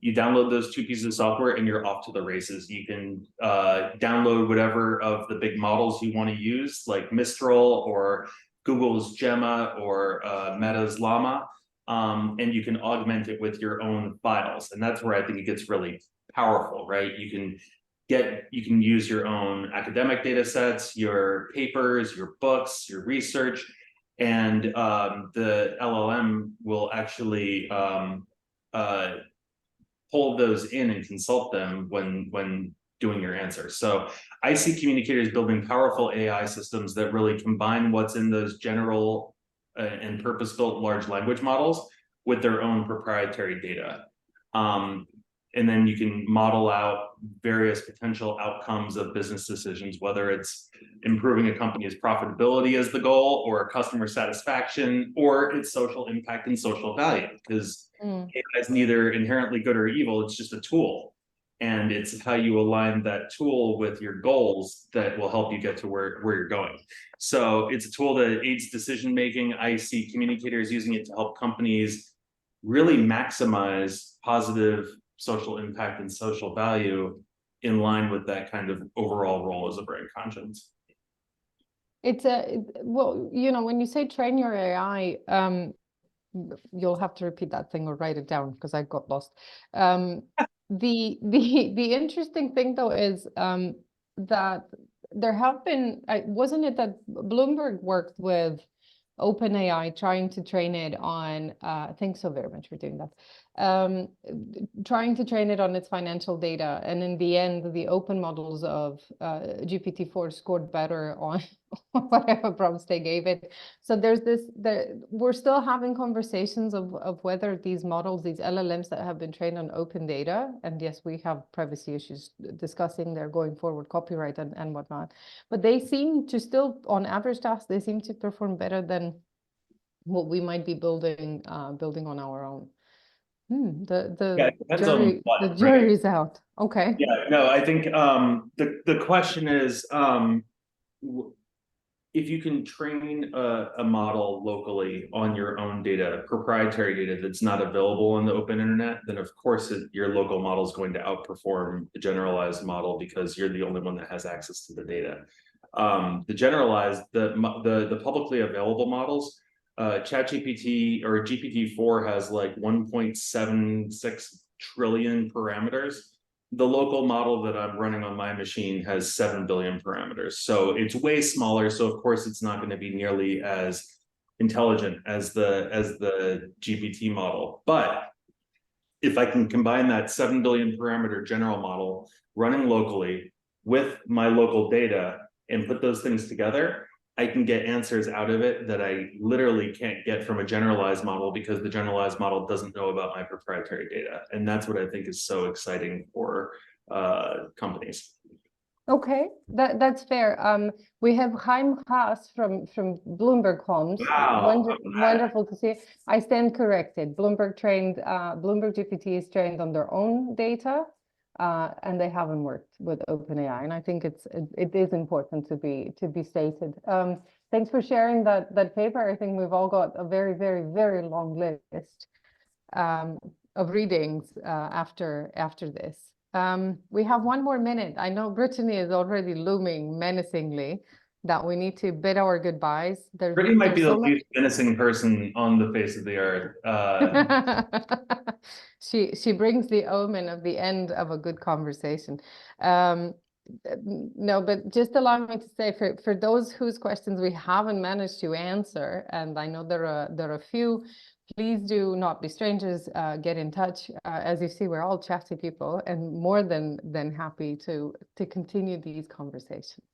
You download those 2 pieces of software and you're off to the races. You can download whatever of the big models you want to use, like Mistral or Google's Gemma or Meta's Llama, and you can augment it with your own files. And that's where I think it gets really powerful, right? You can use your own academic data sets, your papers, your books, your research, and the LLM will actually pull those in and consult them when doing your answers. So I see communicators building powerful AI systems that really combine what's in those general and purpose-built large language models with their own proprietary data. And then you can model out various potential outcomes of business decisions, whether it's improving a company's profitability as the goal, or customer satisfaction, or its social impact and social value, because AI is neither inherently good or evil, it's just a tool. And it's how you align that tool with your goals that will help you get to where you're going. So it's a tool that aids decision-making. I see communicators using it to help companies really maximize positive social impact and social value in line with that kind of overall role as a brand conscience. Well, you know, when you say train your AI, you'll have to repeat that thing or write it down because I got lost. The interesting thing though is that there have been, wasn't it that Bloomberg worked with OpenAI trying to train it on, thanks so very much for doing that, trying to train it on its financial data, and in the end the open models of GPT-4 scored better on whatever prompts they gave it. So there's we're still having conversations of whether these models, these LLMs that have been trained on open data, and yes, we have privacy issues discussing their going forward copyright and whatnot, but they seem to still, on average tasks, they seem to perform better than what we might be building on our own. The jury's out. Okay. Yeah, no, I think the question is, if you can train a model locally on your own data, proprietary data that's not available on the open internet, then of course your local model is going to outperform the generalized model because you're the only one that has access to the data. The generalized, the publicly available models, ChatGPT or GPT-4 has like 1.76 trillion parameters. The local model that I'm running on my machine has 7 billion parameters. So it's way smaller. So of course it's not going to be nearly as intelligent as the GPT model. But if I can combine that 7 billion parameter general model running locally with my local data and put those things together, I can get answers out of it that I literally can't get from a generalized model because the generalized model doesn't know about my proprietary data. And that's what I think is so exciting for companies. Okay, that's fair. We have Chaim Haas from Bloomberg Homes. Wow. Wonderful to see. I stand corrected. Bloomberg GPT is trained on their own data, and they haven't worked with OpenAI. And I think it is important to be stated. Thanks for sharing that paper. I think we've all got a very, very, very long list of readings after this. We have 1 more minute. I know Brittany is already looming menacingly that we need to bid our goodbyes. Brittany might be the least menacing person on the face of the earth. She brings the omen of the end of a good conversation. No, but just allow me to say for those whose questions we haven't managed to answer, and I know there are a few, please do not be strangers, get in touch. As you see, we're all chatty people and more than happy to continue these conversations.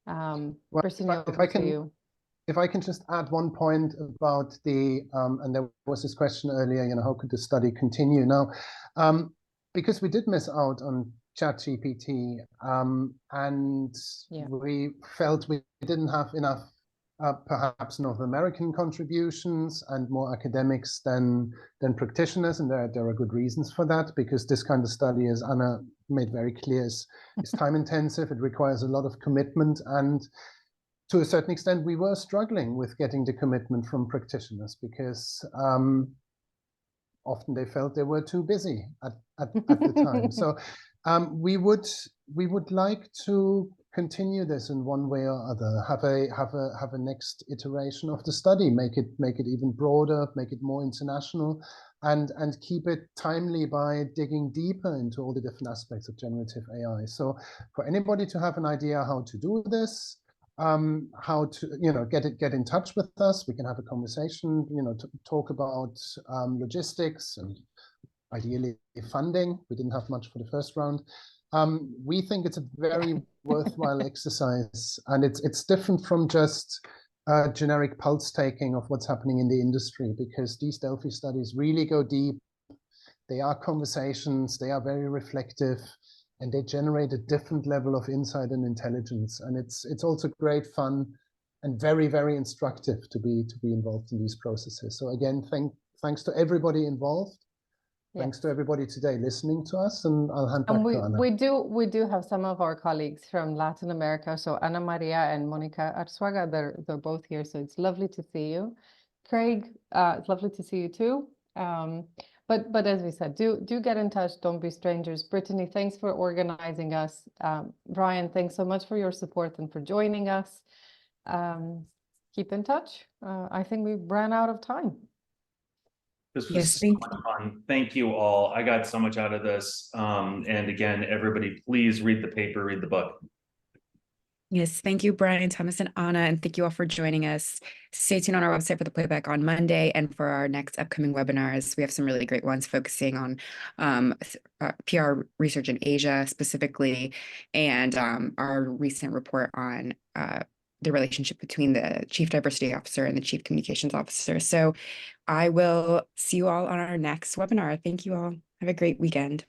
Well, Virginia, if over I to can, you. if I can just add one point about the, and there was this question earlier, you know, how could the study continue? Now, because we did miss out on ChatGPT, and Yeah. we felt we didn't have enough, perhaps North American contributions and more academics than practitioners, and there are good reasons for that, because this kind of study, as Anna made very clear, is time intensive. It requires a lot of commitment, and to a certain extent, we were struggling with getting the commitment from practitioners because often they felt they were too busy at the time. So we would like to continue this in one way or other. Have a next iteration of the study. Make it even broader. Make it more international, and keep it timely by digging deeper into all the different aspects of generative AI. So for anybody to have an idea how to do this, how to get in touch with us, we can have a conversation, to talk about logistics and ideally funding. We didn't have much for the first round. We think it's a very worthwhile exercise, and it's different from just generic pulse taking of what's happening in the industry, because these Delphi studies really go deep. They are conversations, they are very reflective, and they generate a different level of insight and intelligence. And it's also great fun and very, very instructive to be involved in these processes. So again, thanks to everybody involved. Yeah. Thanks to everybody today listening to us, and I'll hand back And to Anna. we do have some of our colleagues from Latin America. So Ana Maria and Monica Arzuaga, they're both here. So it's lovely to see you. Craig, it's lovely to see you too. But as we said, do get in touch. Don't be strangers. Brittany, thanks for organizing us. Brian, thanks so much for your support and for joining us. Keep in touch. I think we ran out of time. This was Yes, so thank much fun. Thank you all. I got so much out of this. And again, everybody, please read the paper, read the book. Yes, thank you, Brian, Thomas, and Anna, and thank you all for joining us. Stay tuned on our website for the playback on Monday and for our next upcoming webinars. We have some really great ones focusing on PR research in Asia specifically, and our recent report on the relationship between the Chief Diversity Officer and the Chief Communications Officer. So I will see you all on our next webinar. Thank you all. Have a great weekend.